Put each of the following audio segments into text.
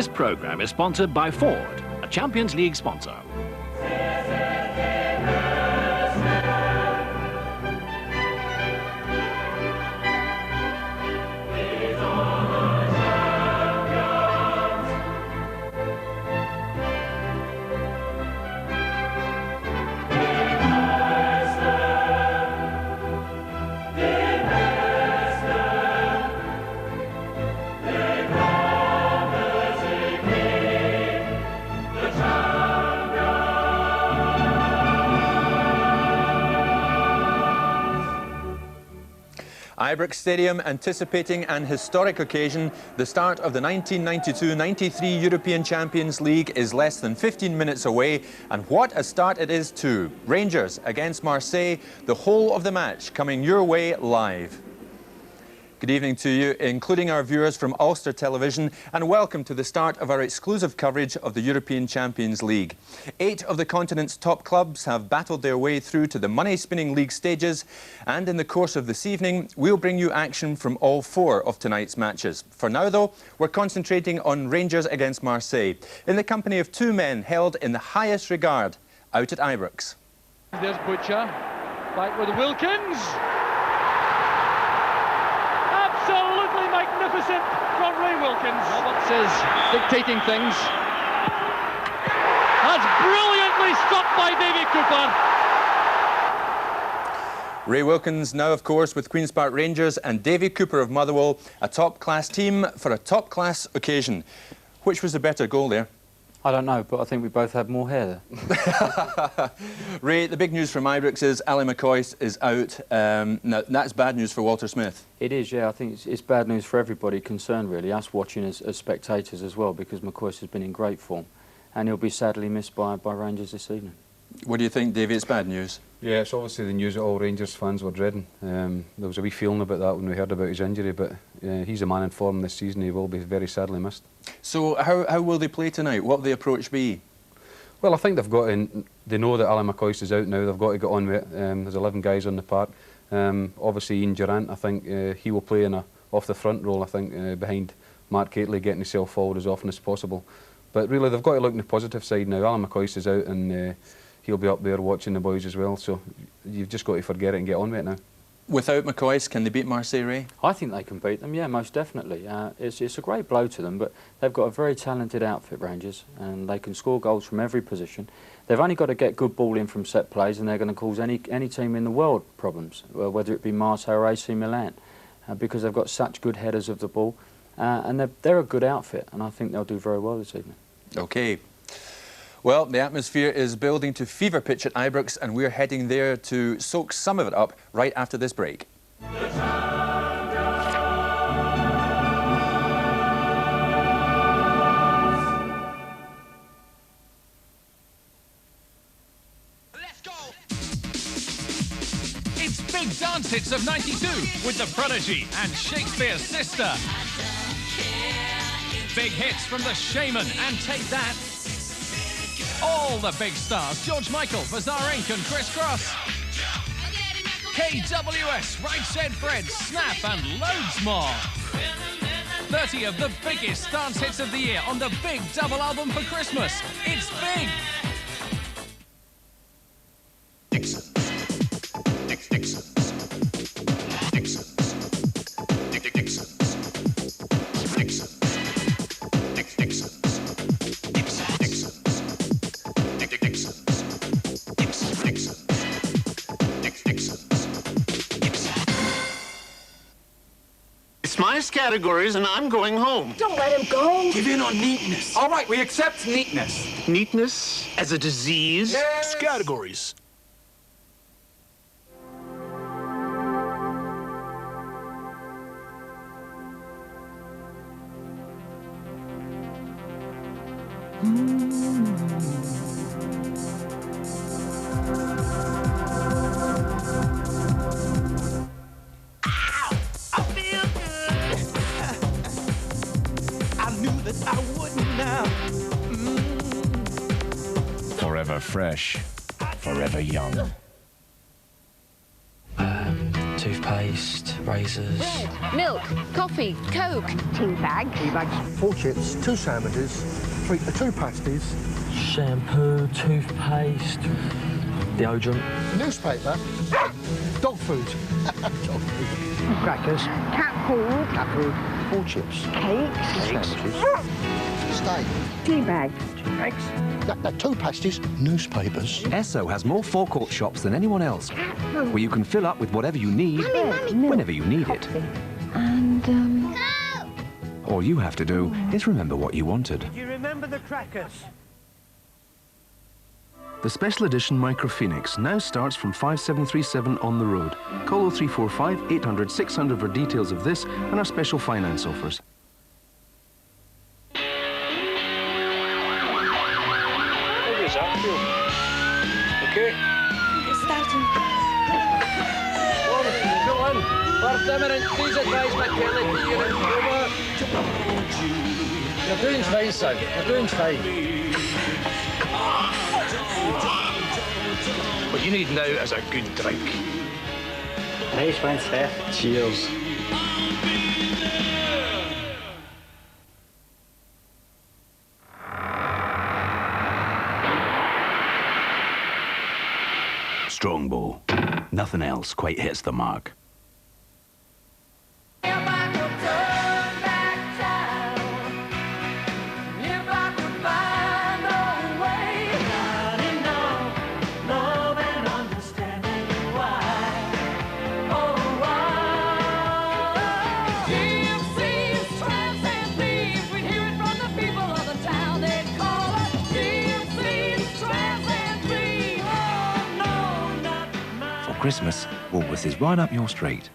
This programme is sponsored by Ford, a Champions League sponsor. Ibrox Stadium anticipating an historic occasion. The start of the 1992-93 European Champions League is less than 15 minutes away, and what a start it is too. Rangers against Marseille, the whole of the match coming your way live. Good evening to you, including our viewers from Ulster Television, and welcome to the start of our exclusive coverage of the European Champions League. 8 of the continent's top clubs have battled their way through to the money-spinning league stages, and in the course of this evening, we'll bring you action from all 4 of tonight's matches. For now, though, we're concentrating on Rangers against Marseille, in the company of 2 men held in the highest regard out at Ibrox. There's Butcher, back with Wilkins. Absolutely magnificent from Ray Wilkins. Roberts is dictating things. That's brilliantly stopped by Davy Cooper. Ray Wilkins now, of course, with Queen's Park Rangers, and Davy Cooper of Motherwell, a top-class team for a top-class occasion. Which was the better goal there? I don't know, but I think we both had more hair there. Ray, the big news from Ibrox is Ali McCoist is out. Now, that's bad news for Walter Smith. It is, yeah. I think it's bad news for everybody concerned, really, us watching as spectators as well, because McCoist has been in great form, and he'll be sadly missed by Rangers this evening. What do you think, Davy? It's bad news. Yeah, it's obviously the news that all Rangers fans were dreading. There was a wee feeling about that when we heard about his injury, but he's a man in form this season. He will be very sadly missed. So how will they play tonight? What will the approach be? Well, I think they've got to, they know that Ali McCoist is out now. They've got to get on with it. There's 11 guys on the park. Obviously, Ian Durrant, I think he will play in a off the front role, I think, behind Mark Catley, getting himself forward as often as possible. But really, they've got to look on the positive side now. Ali McCoist is out, and he'll be up there watching the boys as well, so you've just got to forget it and get on with it now. Without McCoist, can they beat Marseille, Ray? I think they can beat them, yeah, most definitely. It's a great blow to them, but they've got a very talented outfit, Rangers, and they can score goals from every position. They've only got to get good ball in from set plays, and they're going to cause any team in the world problems, whether it be Marseille or AC Milan, because they've got such good headers of the ball, and they're a good outfit, and I think they'll do very well this evening. OK. Well, the atmosphere is building to fever pitch at Ibrox, and we're heading there to soak some of it up right after this break. Let's go! It's Big Dance Hits of 92 with The Prodigy and Shakespeare's Sister. Big hits from The Shaman and Take That. All the big stars, George Michael, Bizarre Inc. and Chris Cross. KWS, Right Said Fred, Snap and loads more. 30 of the biggest dance hits of the year on the big double album for Christmas. It's big. Dixon's. Dixon's. Dixon's. Dixon's. Dixon's. Dixon's. It's my categories, and I'm going home. Don't let him go. Give in on neatness. All right, we accept neatness. Neatness as a disease? Yes. Categories. Forever fresh, forever young. toothpaste, razors. Bread, milk, coffee, Coke. Tea bag. Tea bags, 4 chips, 2 sandwiches, 2 pasties. Shampoo, toothpaste, deodorant. Newspaper. Dog food. Dog food. Crackers. Cat food. Cat food. 4 chips. Cakes. Sandwiches. Steak. Tea bag. Eggs. 2 pasties. Newspapers. Esso has more forecourt shops than anyone else, where you can fill up with whatever you need, whenever you need it. And, All you have to do is remember what you wanted. Do you remember the crackers? The special edition Micro Phoenix now starts from 5737 on the road. Call 0345 800 600 for details of this and our special finance offers. How does that feel? Okay? It's starting. Go on. First imminent, please advise McKelly here in over. You're doing fine, son. You're doing fine. What you need now is a good drink. Nice one, Seth. Cheers. Strongbow. Nothing else quite hits the mark. Christmas, Woolworths is right up your street.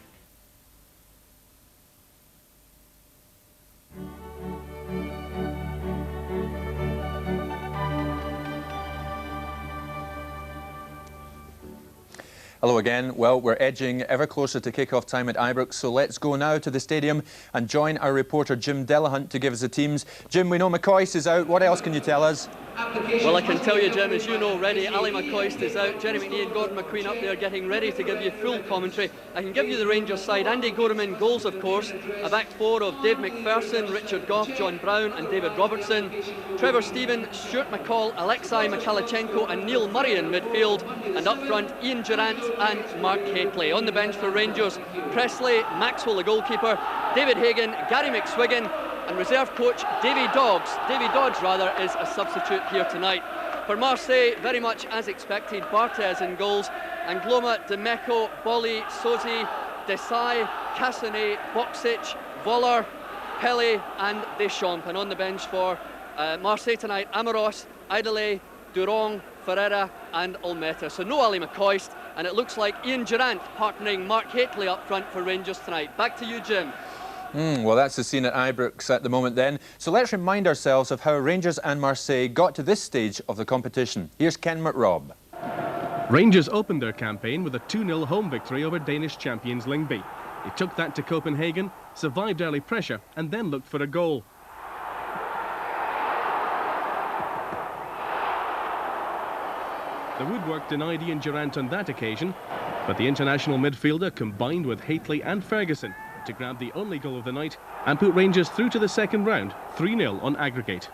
Hello again. Well, we're edging ever closer to kick-off time at Ibrox, so let's go now to the stadium and join our reporter Jim Delahunt to give us the teams. Jim, we know McCoist is out. What else can you tell us? Well, I can tell you, Jim, as you know already, Ali McCoist is out. Jerry McNee and Gordon McQueen up there getting ready to give you full commentary. I can give you the Rangers side. Andy Gorham in goals, of course. A back four of Dave McPherson, Richard Gough, John Brown and David Robertson. Trevor Stephen, Stuart McCall, Alexei Mikalichenko and Neil Murray in midfield. And up front, Ian Durrant and Mark Hateley. On the bench for Rangers, Presley, Maxwell the goalkeeper, David Hagan, Gary McSwiggan, and reserve coach Davy Dodds is a substitute here tonight. For Marseille, very much as expected, Barthez in goals, and Gloma, Demeco, Bolly, Sozi, Desai, Cassane, Boksic, Voller, Pele and Deschamps. And on the bench for Marseille tonight, Amoros, Idole, Durong, Ferreira and Almeta. So no Ali McCoist, and it looks like Ian Durrant partnering Mark Hateley up front for Rangers tonight. Back to you, Jim. Well, that's the scene at Ibrox at the moment then. So let's remind ourselves of how Rangers and Marseille got to this stage of the competition. Here's Ken McRobb. Rangers opened their campaign with a 2-0 home victory over Danish champions Lyngby. They took that to Copenhagen, survived early pressure and then looked for a goal. The woodwork denied Ian Durrant on that occasion, but the international midfielder combined with Hateley and Ferguson to grab the only goal of the night and put Rangers through to the second round, 3-0 on aggregate.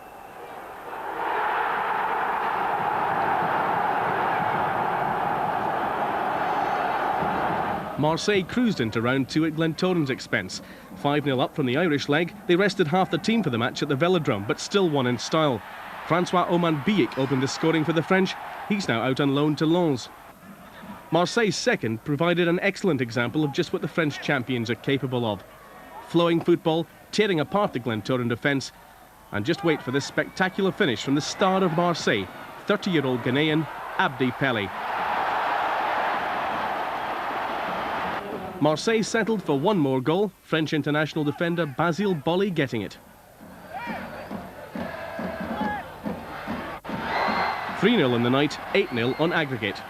Marseille cruised into round 2 at Glentoran's expense. 5-0 up from the Irish leg, they rested half the team for the match at the Velodrome, but still won in style. Francois Oman Biik opened the scoring for the French. He's now out on loan to Lens. Marseille's second provided an excellent example of just what the French champions are capable of. Flowing football, tearing apart the Glentoran defence, and just wait for this spectacular finish from the star of Marseille, 30-year-old Ghanaian Abdi Pele. Marseille settled for one more goal, French international defender Basile Boli getting it. 3-0 in the night, 8-0 on aggregate.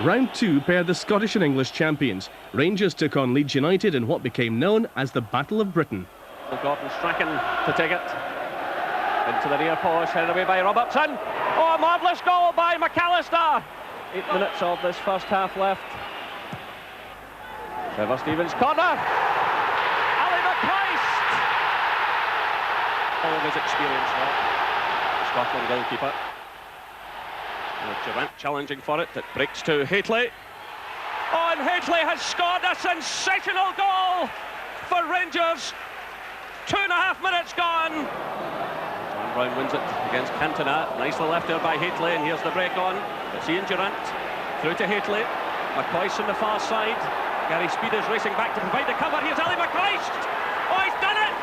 Round 2 paired the Scottish and English champions. Rangers took on Leeds United in what became known as the Battle of Britain. Gordon Strachan to take it. Into the near post, headed away by Robertson. Oh, a marvellous goal by McAllister. 8 minutes of this first half left. Trevor Stevens corner. Ali McCoist. All of his experience now. Scotland goalkeeper. Durant challenging for it. It breaks to Haitley. Oh, and Haitley has scored a sensational goal for Rangers. 2.5 minutes gone. John Brown wins it against Cantona. Nicely left there by Haitley, and here's the break on. It's Ian Durant through to Haitley. McCoist on the far side. Gary Speed is racing back to provide the cover. Here's Ali McCoist. Oh, he's done it!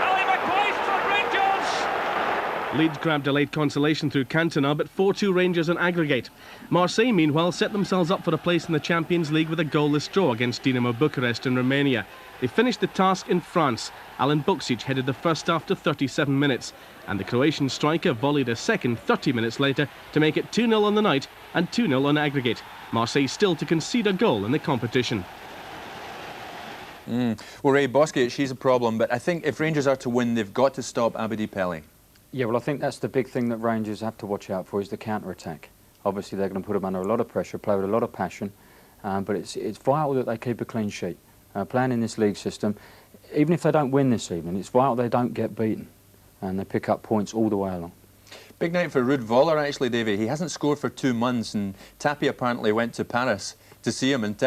Ali McCoist for Rangers. Leeds grabbed a late consolation through Cantona, but 4-2 Rangers on aggregate. Marseille, meanwhile, set themselves up for a place in the Champions League with a goalless draw against Dinamo Bucharest in Romania. They finished the task in France. Alan Buksic headed the first after 37 minutes, and the Croatian striker volleyed a second 30 minutes later to make it 2-0 on the night and 2-0 on aggregate. Marseille still to concede a goal in the competition. Well, Ray, Bosquet, she's a problem, but I think if Rangers are to win, they've got to stop Abedi Pele. Yeah, well, I think that's the big thing that Rangers have to watch out for is the counter-attack. Obviously, they're going to put them under a lot of pressure, play with a lot of passion, but it's vital that they keep a clean sheet. Playing in this league system, even if they don't win this evening, it's vital they don't get beaten, and they pick up points all the way along. Big night for Ruud Voller, actually, Davey. He hasn't scored for 2 months, and Tapi apparently went to Paris to see him, and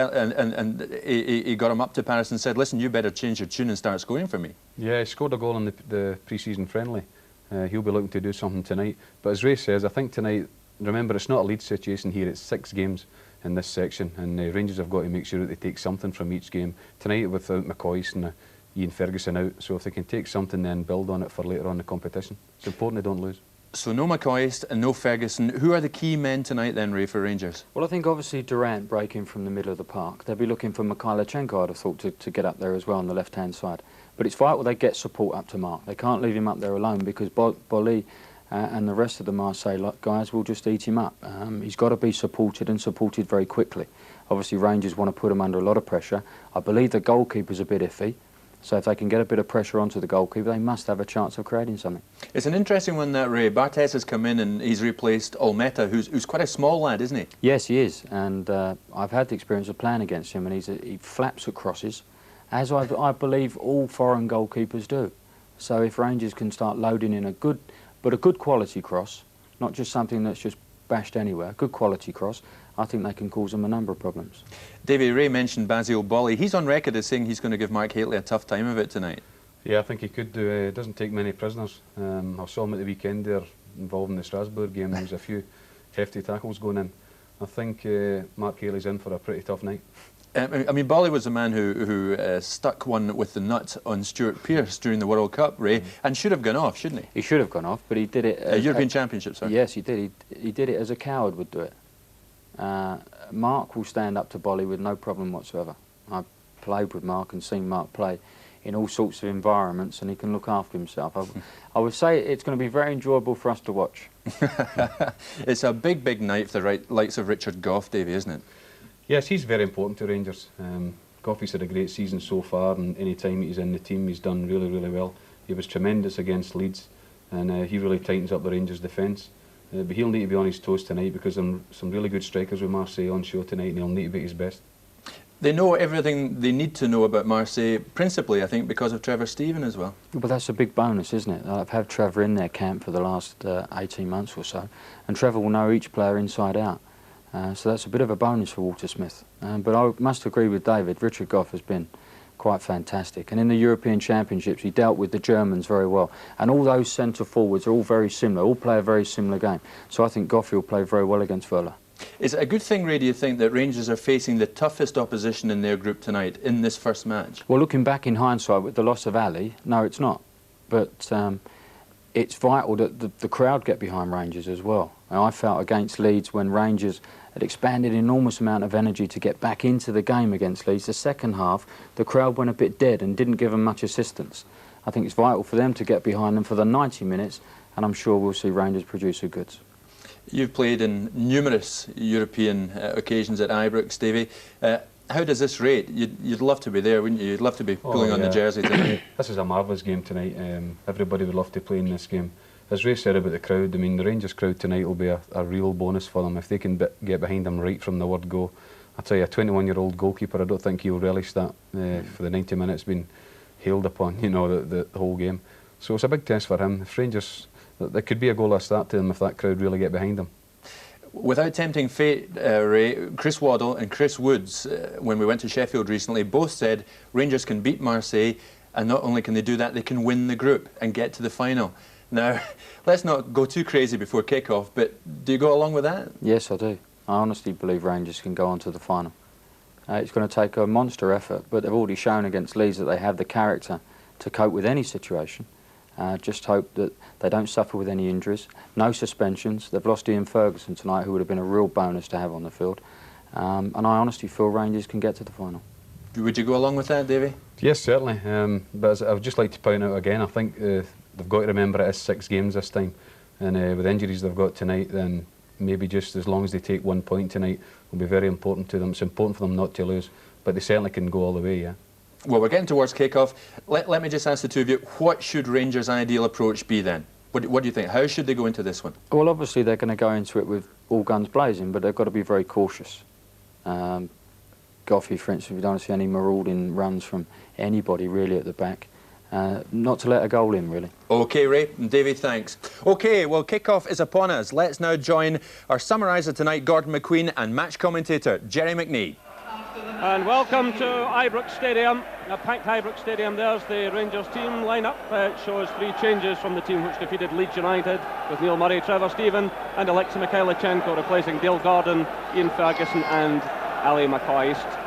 he got him up to Paris and said, listen, you better change your tune and start scoring for me. Yeah, he scored a goal in the pre-season friendly. He'll be looking to do something tonight. But as Ray says, I think tonight, remember, it's not a lead situation here, it's 6 games in this section, and Rangers have got to make sure that they take something from each game. Tonight, without McCoist and Ian Ferguson out, so if they can take something, then build on it for later on in the competition. It's important they don't lose. So no McCoist and no Ferguson. Who are the key men tonight then, Ray, for Rangers? Well, I think obviously Durant breaking from the middle of the park. They'll be looking for Mikhailichenko, I'd have thought, to get up there as well on the left-hand side. But it's vital they get support up to Mark. They can't leave him up there alone because Bolly and the rest of the Marseille guys will just eat him up. He's got to be supported and supported very quickly. Obviously, Rangers want to put him under a lot of pressure. I believe the goalkeeper's a bit iffy. So if they can get a bit of pressure onto the goalkeeper, they must have a chance of creating something. It's an interesting one, that, Ray. Barthez has come in and he's replaced Olmeta, who's quite a small lad, isn't he? Yes, he is. And I've had the experience of playing against him, and he flaps at crosses, as I believe all foreign goalkeepers do. So if Rangers can start loading in a good quality cross, not just something that's just bashed anywhere, good quality cross, I think they can cause them a number of problems. Davey, Ray mentioned Basile Boli. He's on record as saying he's going to give Mark Haitley a tough time of it tonight. Yeah, I think he could do. It doesn't take many prisoners. I saw him at the weekend there involved in the Strasbourg game. There was a few hefty tackles going in. I think Mark Haitley's in for a pretty tough night. I mean, Bolly was the man who stuck one with the nut on Stuart Pearce during the World Cup, Ray, and should have gone off, shouldn't he? He should have gone off, but he did it... European Championship, sorry. Yes, he did. He did it as a coward would do it. Mark will stand up to Bolly with no problem whatsoever. I've played with Mark and seen Mark play in all sorts of environments, and he can look after himself. I would say it's going to be very enjoyable for us to watch. It's a big, big night for the likes of Richard Gough, Davey, isn't it? Yes, he's very important to Rangers. Goughy's had a great season so far, and any time he's in the team, he's done really, really well. He was tremendous against Leeds, and he really tightens up the Rangers' defence. But he'll need to be on his toes tonight because there are some really good strikers with Marseille on show tonight, and he'll need to be his best. They know everything they need to know about Marseille, principally, I think, because of Trevor Steven as well. But that's a big bonus, isn't it? I've had Trevor in their camp for the last 18 months or so, and Trevor will know each player inside out. So that's a bit of a bonus for Walter Smith. But I must agree with David, Richard Gough has been quite fantastic. And in the European Championships, he dealt with the Germans very well. And all those centre-forwards are all very similar, all play a very similar game. So I think Gough will play very well against Völler. Is it a good thing, Ray, do you think, that Rangers are facing the toughest opposition in their group tonight, in this first match? Well, looking back in hindsight with the loss of Ali, no, it's not. But it's vital that the crowd get behind Rangers as well. And I felt against Leeds when Rangers had expanded an enormous amount of energy to get back into the game against Leeds. The second half, the crowd went a bit dead and didn't give them much assistance. I think it's vital for them to get behind them for the 90 minutes, and I'm sure we'll see Rangers produce the goods. You've played in numerous European occasions at Ibrox, Davey. How does this rate? You'd love to be there, wouldn't you? You'd love to be pulling on the jersey tonight. This is a marvellous game tonight. Everybody would love to play in this game. as Ray said about the crowd, I mean, the Rangers crowd tonight will be a real bonus for them if they can get behind them right from the word go. I tell you, a 21-year-old goalkeeper, I don't think he'll relish that for the 90 minutes being hailed upon, you know, the whole game. So it's a big test for him. If Rangers, there could be a goal or start to them if that crowd really get behind them. Without tempting fate, Ray, Chris Waddle and Chris Woods, when we went to Sheffield recently, both said Rangers can beat Marseille, and not only can they do that, they can win the group and get to the final. Now, let's not go too crazy before kick-off, but do you go along with that? Yes, I do. I honestly believe Rangers can go on to the final. It's going to take a monster effort, but they've already shown against Leeds that they have the character to cope with any situation. Just hope that they don't suffer with any injuries. No suspensions. They've lost Ian Ferguson tonight, who would have been a real bonus to have on the field. And I honestly feel Rangers can get to the final. Would you go along with that, Davy? Yes, certainly. But I would just like to point out again, I think they've got to remember it is 6 games this time. And with injuries they've got tonight, then maybe just as long as they take 1 point tonight will be very important to them. It's important for them not to lose, but they certainly can go all the way, yeah. Well, we're getting towards kick-off. Let me just ask the two of you, what should Rangers' ideal approach be then? What do you think? How should they go into this one? Well, obviously they're going to go into it with all guns blazing, but they've got to be very cautious. Goffey, for instance, we don't see any marauding runs from anybody really at the back. Not to let a goal in, really. OK, Ray. And Davy, thanks. OK, well, kick-off is upon us. Let's now join our summariser tonight, Gordon McQueen, and match commentator, Jerry McNee. And welcome to Ibrox Stadium, a packed Ibrox Stadium. There's the Rangers team line-up. It shows 3 changes from the team which defeated Leeds United, with Neil Murray, Trevor Steven and Alexei Mikhailichenko replacing Dale Gordon, Ian Ferguson and Ali McCoist.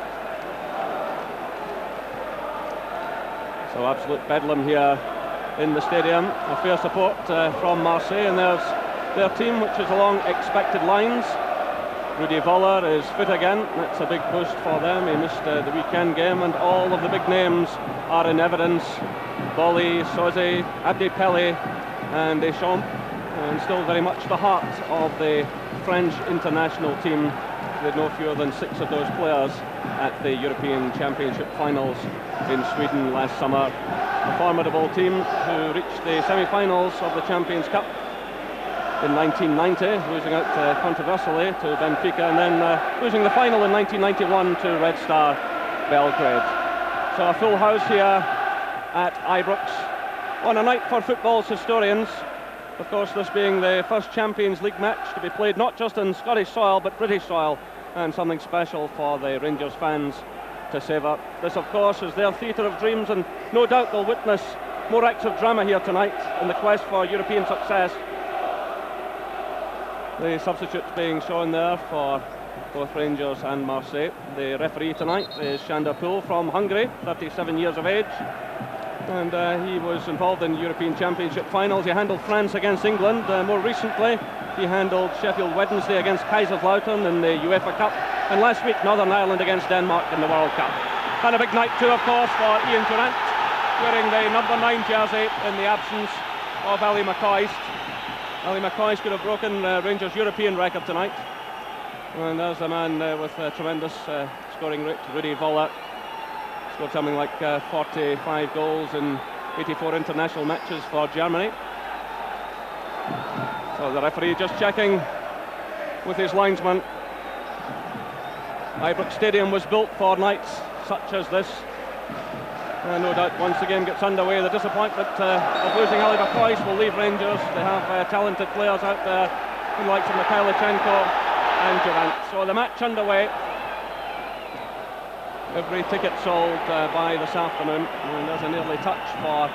So absolute bedlam here in the stadium. A fair support from Marseille, and there's their team which is along expected lines. Rudi Voller is fit again. That's a big boost for them. He missed the weekend game, and all of the big names are in evidence. Bolly, Soze, Abdi Pele and Deschamps, and still very much the heart of the French international team, with no fewer than 6 of those players at the European Championship finals in Sweden last summer. A formidable team who reached the semi-finals of the Champions Cup in 1990, losing out controversially to Benfica, and then losing the final in 1991 to Red Star Belgrade. So a full house here at Ibrox on a night for football's historians. Of course, this being the first Champions League match to be played not just in Scottish soil but British soil, and something special for the Rangers fans to savour. This, of course, is their theatre of dreams, and no doubt they'll witness more acts of drama here tonight in the quest for European success. The substitutes being shown there for both Rangers and Marseille. The referee tonight is Sándor Pul from Hungary, 37 years of age, and he was involved in European Championship finals. He handled France against England. More recently, he handled Sheffield Wednesday against Kaiserslautern in the UEFA Cup, and last week Northern Ireland against Denmark in the World Cup. And a big night too, of course, for Ian Durrant, wearing the number 9 jersey in the absence of Ali McCoist. Ali McCoist could have broken Rangers' European record tonight. And there's a man with a tremendous scoring rate, Rudi Voller. Scored something like 45 goals in 84 international matches for Germany. So the referee just checking with his linesman. Ibrox Stadium was built for nights such as this. No doubt once the game gets underway, the disappointment of losing Ali McCoist will leave Rangers. They have talented players out there, the likes of Mikhailichenko and Durrant. So the match underway. Every ticket sold by this afternoon, and there's an early touch for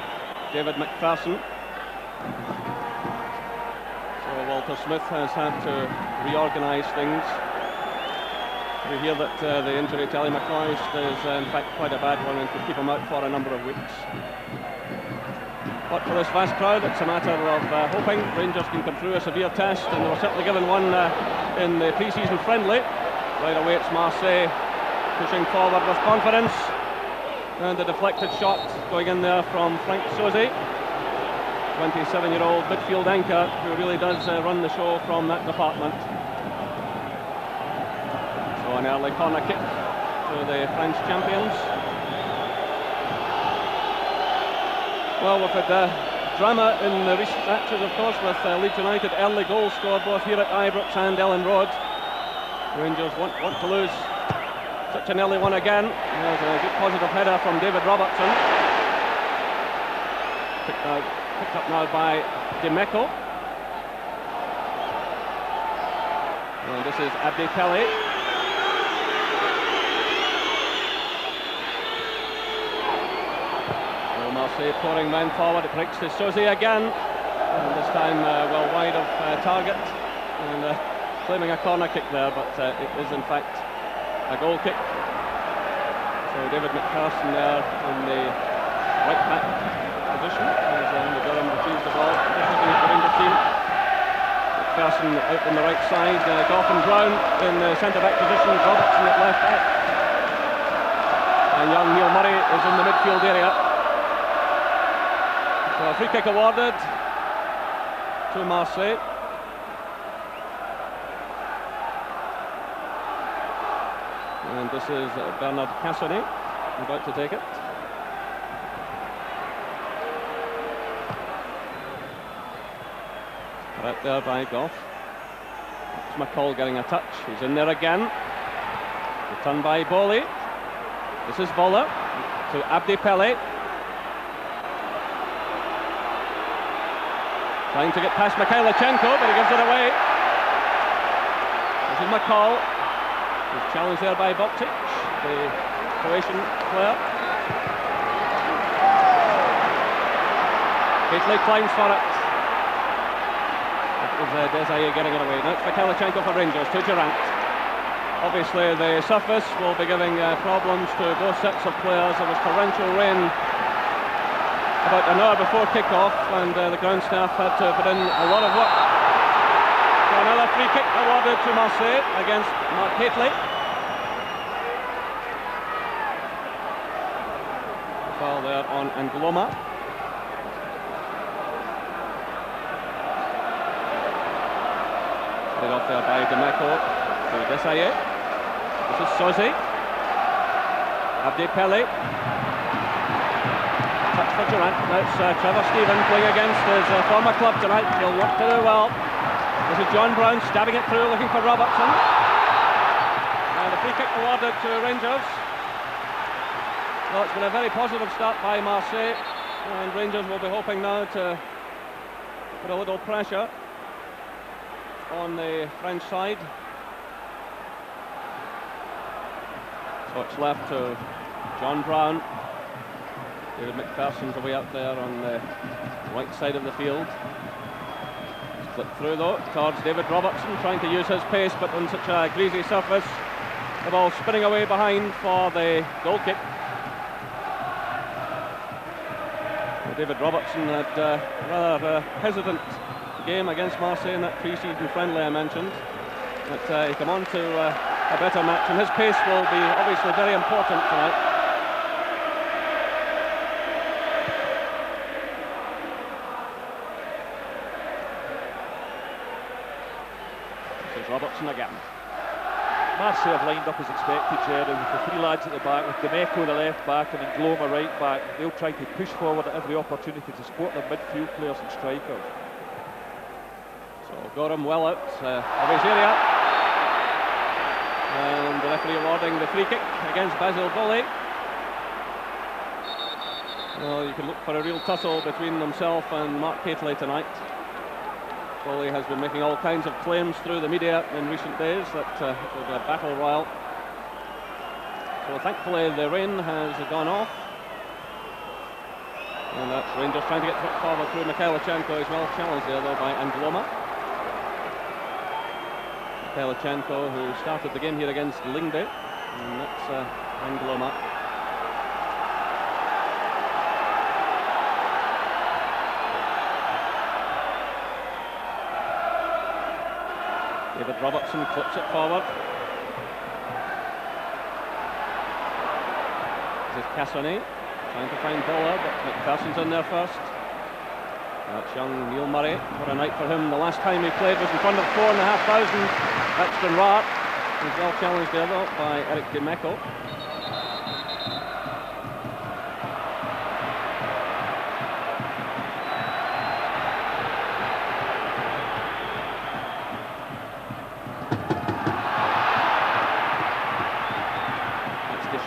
David McPherson. So Walter Smith has had to reorganise things. We hear that the injury to Ali McCoist is in fact quite a bad one and could keep him out for a number of weeks. But for this vast crowd, it's a matter of hoping Rangers can come through a severe test, and they were certainly given one in the pre-season friendly. Right away it's Marseille pushing forward with confidence, and the deflected shot going in there from Franck Soze, 27-year-old midfield anchor who really does run the show from that department. So an early corner kick to the French champions. Well, we've had drama in the recent matches, of course, with Leeds United early goals scored both here at Ibrox and Ellen Road. Rangers want to lose such an early one again. There's a good positive header from David Robertson. Picked up now by Dimeco. And this is Abdi Pele. Marseille pouring men forward. It breaks to Sosi again. And this time well wide of target. And claiming a corner kick there, but it is in fact a goal kick. So David McPherson there in the right back position as Andy Durham retrieves the ball. Looking at the Rangers team. McPherson out on the right side. Goff and Brown in the centre back position. Robertson at left back. And young Neil Murray is in the midfield area. So a free kick awarded to Marseille. And this is Bernard Cassoni about to take it. Right there by Goff. It's McCall getting a touch. He's in there again. Returned by Bowley. This is Voller to Abdi Pele. Trying to get past Mikhailichenko, but he gives it away. This is McCall. He's challenged there by Boktic, the Croatian player. Paisley climbs for it. That was Desailly getting it away. Now it's Mikhailichenko for Rangers to Durant. Obviously the surface will be giving problems to both sets of players. There was torrential rain about an hour before kick-off, and the ground staff had to put in a lot of work. So another free kick awarded to Marseille against Mark Hateley. Foul there on Angloma. Played off there by Dimeco to Desailly. This is Sosi. Abdi Pele. Touch for Durant. Now it's Trevor Steven playing against his former club tonight. He'll work to do well. This is John Brown stabbing it through, looking for Robertson. And a free kick awarded to Rangers. Well, it's been a very positive start by Marseille, and Rangers will be hoping now to put a little pressure on the French side. So it's left to John Brown. David McPherson's away up there on the right side of the field. He's flipped through though towards David Robertson, trying to use his pace, but on such a greasy surface. The ball spinning away behind for the goal kick. David Robertson had a rather hesitant game against Marseille in that pre-season friendly I mentioned. But he came on to a better match, and his pace will be obviously very important tonight. Robertson again. Marseille have lined up as expected, Jerry, with the three lads at the back, with Dimeco the left back and Angloma right back. They'll try to push forward at every opportunity to support their midfield players and strikers. So Gorham well out of his area. And the referee awarding the free kick against Basil Bowley. Well, you can look for a real tussle between himself and Mark Hateley tonight. Bowley has been making all kinds of claims through the media in recent days that it will be a battle royal. So thankfully the rain has gone off. And that's Rangers trying to get forward through Mikhailichenko. He's well challenged there though by Angloma. Mikhailichenko, who started the game here against Lyngby. And that's Angloma. David Robertson clips it forward. This is Cassoni trying to find Bowler, but McPherson's in there first. That's young Neil Murray. What a night for him. The last time he played was in front of 4,500. That's been rare. He's well challenged there though by Eric Dimeco.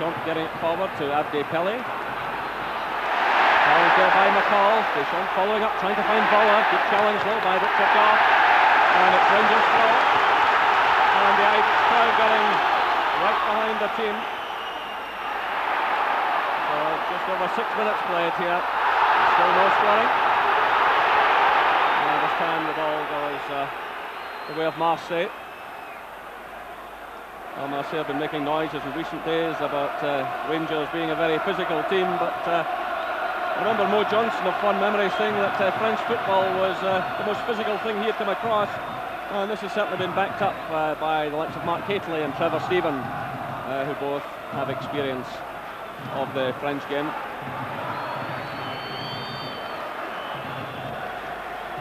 Deschamps getting it forward to Abdi Pele. Challenge there by McCall. Deschamps following up, trying to find Voller. Good challenge though by Richard Goff. And it's Rangers throw. And the Irish crowd getting right behind the team. So just over 6 minutes played here. Still no scoring. And this time the ball goes the way of Marseille. Well, Marseille have been making noises in recent days about Rangers being a very physical team, but I remember Mo Johnson of fond memory saying that French football was the most physical thing he had come across, and this has certainly been backed up by the likes of Mark Hateley and Trevor Stephen, who both have experience of the French game.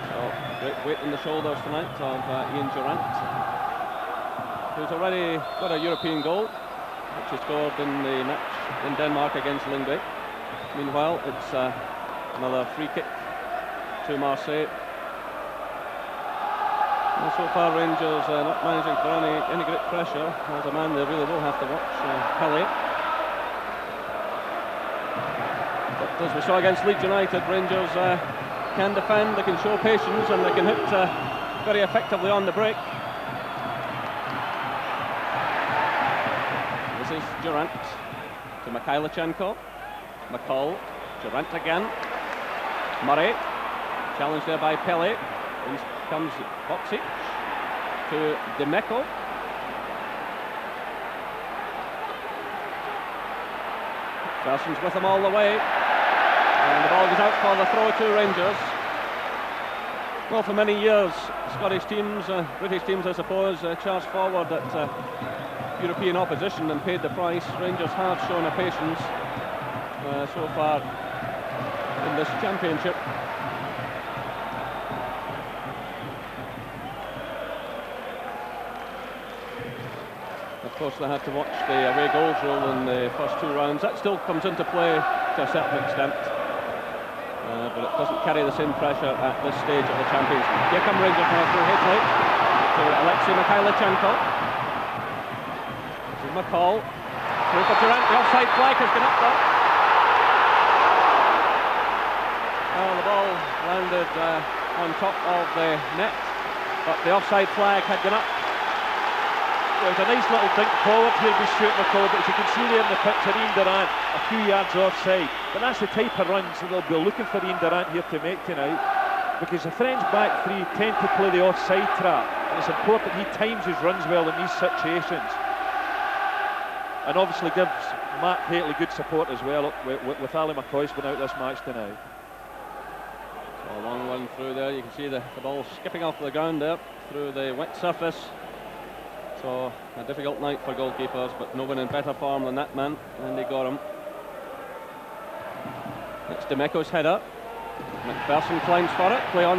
So, great weight in the shoulders tonight of Ian Durrant, who's already got a European goal, which he scored in the match in Denmark against Lyngby. Meanwhile, it's another free kick to Marseille. And so far, Rangers not managing for any great pressure. There's a man they really will have to watch, Pele. But as we saw against Leeds United, Rangers can defend, they can show patience, and they can hit very effectively on the break. This is Durrant to Mikhailichenko. McCall, Durrant again. Murray, challenged there by Pele. In comes Boksic to Demeco. Persons with him all the way. And the ball goes out for the throw to Rangers. Well, for many years, Scottish teams, British teams I suppose, charged forward at European opposition and paid the price. Rangers have shown a patience so far in this championship. Of course, they had to watch the away goals rule in the first 2 rounds. That still comes into play to a certain extent, but it doesn't carry the same pressure at this stage of the championship. Here come Rangers now through Hateley to Alexei Mikhailichenko. This is McCall through for Durrant. The offside flag has gone up there. The ball landed on top of the net, but the offside flag had gone up. There's a nice little dink forward here with Stuart McCall, but as you can see there in the picture, Ian Durrant a few yards offside. But that's the type of runs that they'll be looking for Ian Durrant here to make tonight, because the French back three tend to play the offside trap, and it's important he times his runs well in these situations. And obviously gives Mark Hateley good support as well, with Ali McCoist going out this match tonight. So a long one through there. You can see the ball skipping off the ground there through the wet surface. So a difficult night for goalkeepers, but no one in better form than that man, Andy Gorham. It's Demeco's header. McPherson climbs for it, play on